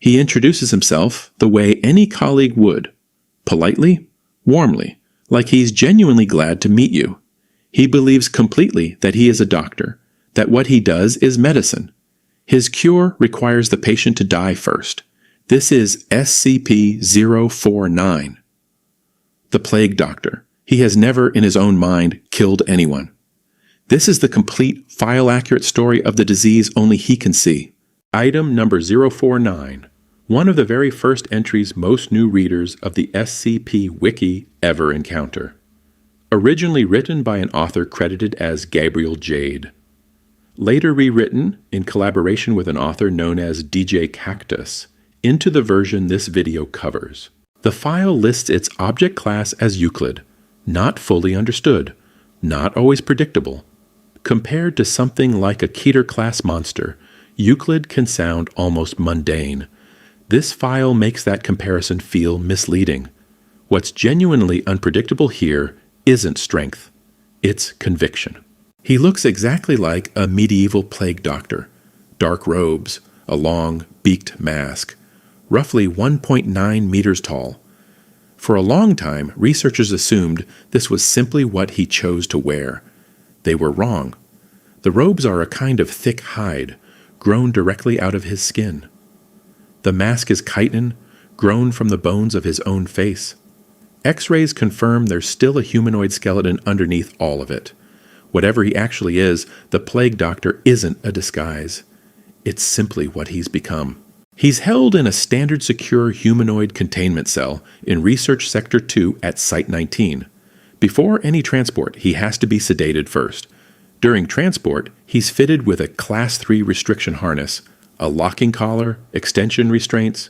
He introduces himself the way any colleague would, politely, warmly, like he's genuinely glad to meet you. He believes completely that he is a doctor, that what he does is medicine. His cure requires the patient to die first. This is SCP-049. The Plague Doctor. He has never in his own mind killed anyone. This is the complete, file-accurate story of the disease only he can see. Item number 049. One of the very first entries most new readers of the SCP Wiki ever encounter. Originally written by an author credited as Gabriel Jade. Later rewritten, in collaboration with an author known as DJ Cactus, into the version this video covers. The file lists its object class as Euclid, not fully understood, not always predictable. Compared to something like a Keter class monster, Euclid can sound almost mundane. This file makes that comparison feel misleading. What's genuinely unpredictable here isn't strength, it's conviction. He looks exactly like a medieval plague doctor. Dark robes, a long, beaked mask, roughly 1.9 meters tall. For a long time, researchers assumed this was simply what he chose to wear. They were wrong. The robes are a kind of thick hide, grown directly out of his skin. The mask is chitin, grown from the bones of his own face. X-rays confirm there's still a humanoid skeleton underneath all of it. Whatever he actually is, the Plague Doctor isn't a disguise. It's simply what he's become. He's held in a standard secure humanoid containment cell in Research Sector 2 at Site-19. Before any transport, he has to be sedated first. During transport, he's fitted with a Class 3 restriction harness, a locking collar, extension restraints,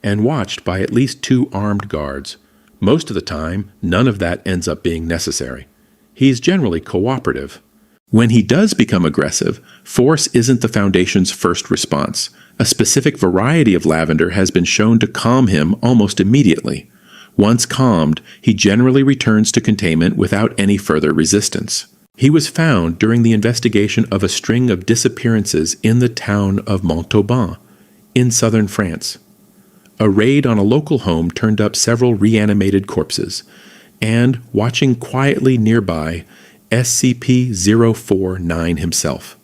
and watched by at least 2 armed guards. Most of the time, none of that ends up being necessary. He's generally cooperative. When he does become aggressive, force isn't the Foundation's first response. A specific variety of lavender has been shown to calm him almost immediately. Once calmed, he generally returns to containment without any further resistance. He was found during the investigation of a string of disappearances in the town of Montauban, in southern France. A raid on a local home turned up several reanimated corpses, and, watching quietly nearby, SCP-049 himself.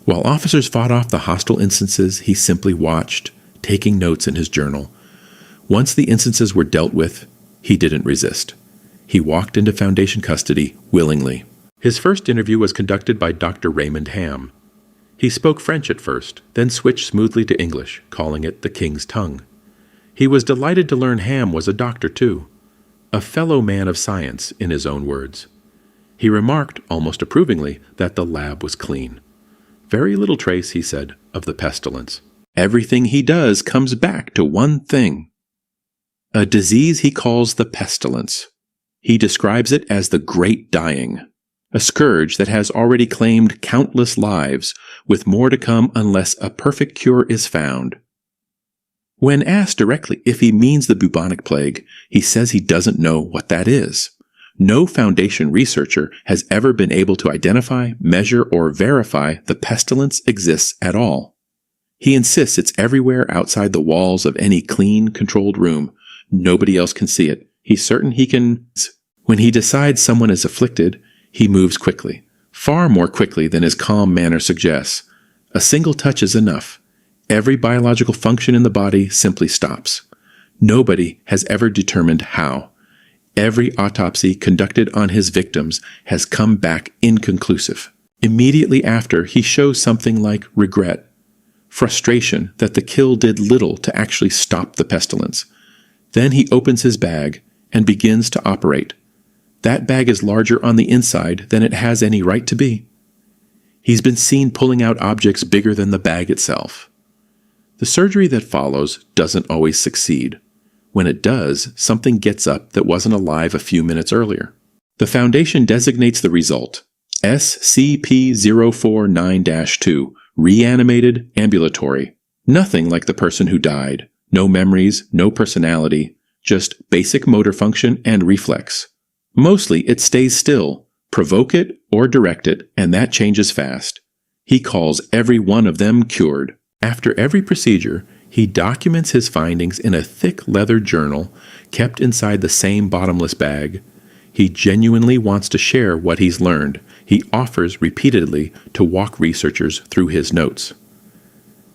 While officers fought off the hostile instances, he simply watched, taking notes in his journal. Once the instances were dealt with, he didn't resist. He walked into Foundation custody willingly. His first interview was conducted by Dr. Raymond Hamm. He spoke French at first, then switched smoothly to English, calling it the King's Tongue. He was delighted to learn Hamm was a doctor too. A fellow man of science, in his own words. He remarked, almost approvingly, that the lab was clean. Very little trace, he said, of the pestilence. Everything he does comes back to one thing. A disease he calls the pestilence. He describes it as the Great Dying, a scourge that has already claimed countless lives, with more to come unless a perfect cure is found. When asked directly if he means the bubonic plague, he says he doesn't know what that is. No Foundation researcher has ever been able to identify, measure, or verify the pestilence exists at all. He insists it's everywhere outside the walls of any clean, controlled room. Nobody else can see it. He's certain he can. When he decides someone is afflicted, he moves quickly, far more quickly than his calm manner suggests. A single touch is enough. Every biological function in the body simply stops. Nobody has ever determined how. Every autopsy conducted on his victims has come back inconclusive. Immediately after, he shows something like regret, frustration that the kill did little to actually stop the pestilence. Then he opens his bag and begins to operate. That bag is larger on the inside than it has any right to be. He's been seen pulling out objects bigger than the bag itself. The surgery that follows doesn't always succeed. When it does, something gets up that wasn't alive a few minutes earlier. The Foundation designates the result, SCP-049-2, reanimated, ambulatory. Nothing like the person who died. No memories, no personality, just basic motor function and reflex. Mostly it stays still. Provoke it or direct it, and that changes fast. He calls every one of them cured. After every procedure, He documents his findings in a thick leather journal kept inside the same bottomless bag. He genuinely wants to share what he's learned. He offers repeatedly to walk researchers through his notes.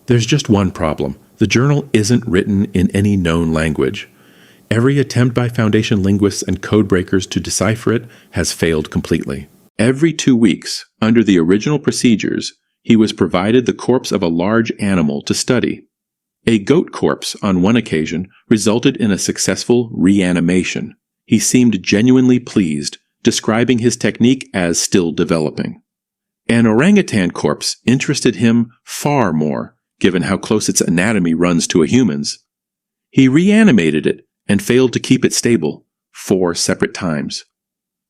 There's just one problem. The journal isn't written in any known language. Every attempt by Foundation linguists and codebreakers to decipher it has failed completely. Every 2 weeks, under the original procedures, he was provided the corpse of a large animal to study. A goat corpse, on one occasion, resulted in a successful reanimation. He seemed genuinely pleased, describing his technique as still developing. An orangutan corpse interested him far more, given how close its anatomy runs to a human's. He reanimated it and failed to keep it stable 4 separate times.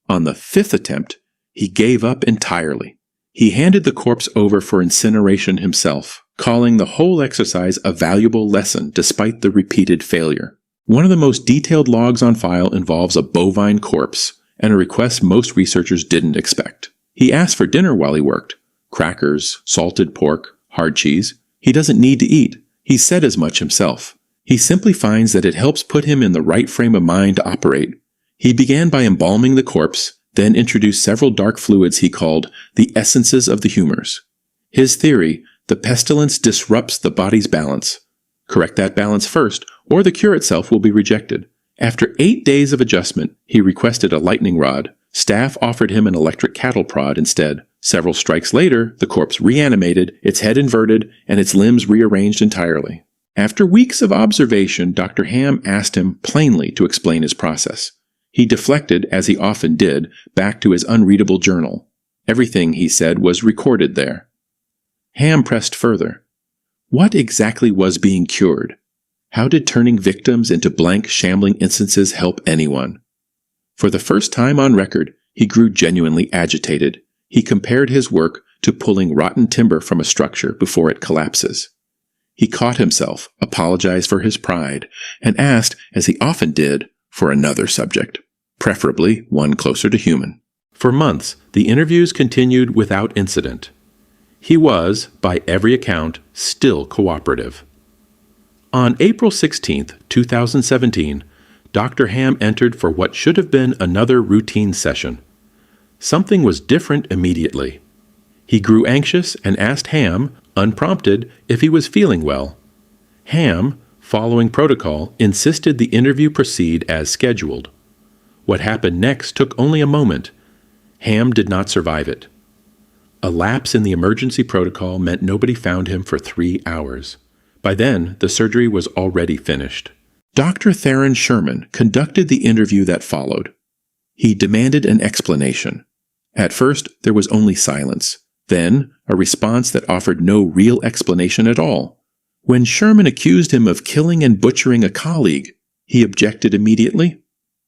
On the 5th attempt, he gave up entirely. He handed the corpse over for incineration himself, calling the whole exercise a valuable lesson despite the repeated failure. One of the most detailed logs on file involves a bovine corpse, and a request most researchers didn't expect. He asked for dinner while he worked. Crackers, salted pork, hard cheese. He doesn't need to eat. He said as much himself. He simply finds that it helps put him in the right frame of mind to operate. He began by embalming the corpse, then introduced several dark fluids he called the essences of the humors. His theory, the pestilence disrupts the body's balance. Correct that balance first, or the cure itself will be rejected. After 8 days of adjustment, he requested a lightning rod. Staff offered him an electric cattle prod instead. Several strikes later, the corpse reanimated, its head inverted, and its limbs rearranged entirely. After weeks of observation, Dr. Hamm asked him plainly to explain his process. He deflected, as he often did, back to his unreadable journal. Everything, he said, was recorded there. Hamm pressed further. What exactly was being cured? How did turning victims into blank, shambling instances help anyone? For the first time on record, he grew genuinely agitated. He compared his work to pulling rotten timber from a structure before it collapses. He caught himself, apologized for his pride, and asked, as he often did, for another subject, preferably one closer to human. For months, the interviews continued without incident. He was, by every account, still cooperative. On April 16, 2017, Dr. Hamm entered for what should have been another routine session. Something was different immediately. He grew anxious and asked Hamm, unprompted, if he was feeling well. Hamm, following protocol, insisted the interview proceed as scheduled. What happened next took only a moment. Hamm did not survive it. A lapse in the emergency protocol meant nobody found him for 3 hours. By then, the surgery was already finished. Dr. Theron Sherman conducted the interview that followed. He demanded an explanation. At first, there was only silence. Then, a response that offered no real explanation at all. When Sherman accused him of killing and butchering a colleague, he objected immediately.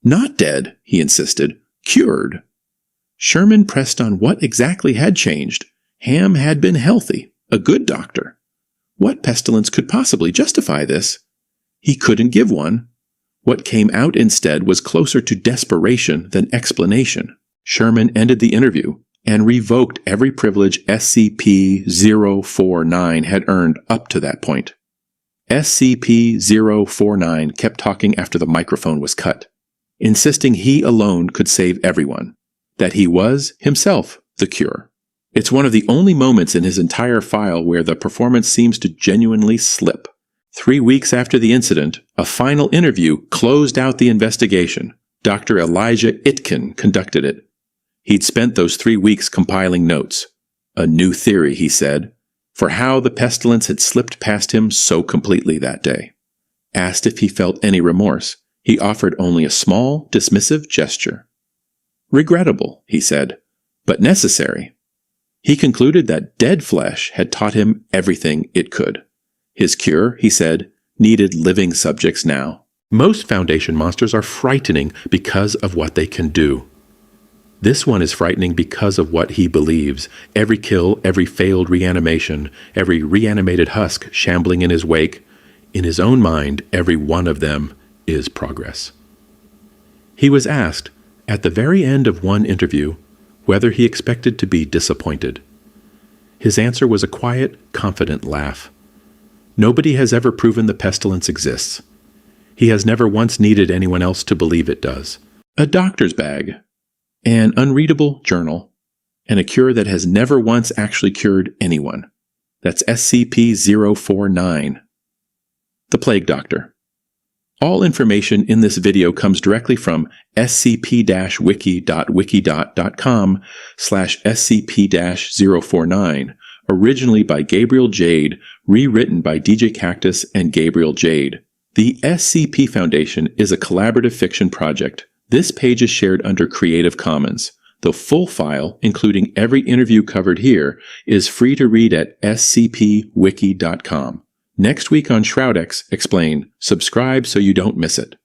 Not dead, he insisted. Cured. Sherman pressed on what exactly had changed. Hamm had been healthy, a good doctor. What pestilence could possibly justify this? He couldn't give one. What came out instead was closer to desperation than explanation. Sherman ended the interview and revoked every privilege SCP-049 had earned up to that point. SCP-049 kept talking after the microphone was cut, insisting he alone could save everyone, that he was, himself, the cure. It's one of the only moments in his entire file where the performance seems to genuinely slip. 3 weeks after the incident, a final interview closed out the investigation. Dr. Elijah Itkin conducted it. He'd spent those 3 weeks compiling notes. A new theory, he said, for how the pestilence had slipped past him so completely that day. Asked if he felt any remorse, he offered only a small, dismissive gesture. Regrettable, he said, but necessary. He concluded that dead flesh had taught him everything it could. His cure, he said, needed living subjects now. Most Foundation monsters are frightening because of what they can do. This one is frightening because of what he believes. Every kill, every failed reanimation, every reanimated husk shambling in his wake, in his own mind, every one of them is progress. He was asked, at the very end of one interview, whether he expected to be disappointed. His answer was a quiet, confident laugh. Nobody has ever proven the pestilence exists. He has never once needed anyone else to believe it does. A doctor's bag, an unreadable journal, and a cure that has never once actually cured anyone. That's SCP-049. The Plague Doctor. All information in this video comes directly from scp-wiki.wiki.com/scp-049, originally by Gabriel Jade, rewritten by DJ Cactus and Gabriel Jade. The SCP Foundation is a collaborative fiction project. This page is shared under Creative Commons. The full file, including every interview covered here, is free to read at scpwiki.com. Next week on Shroudex, explain, subscribe so you don't miss it.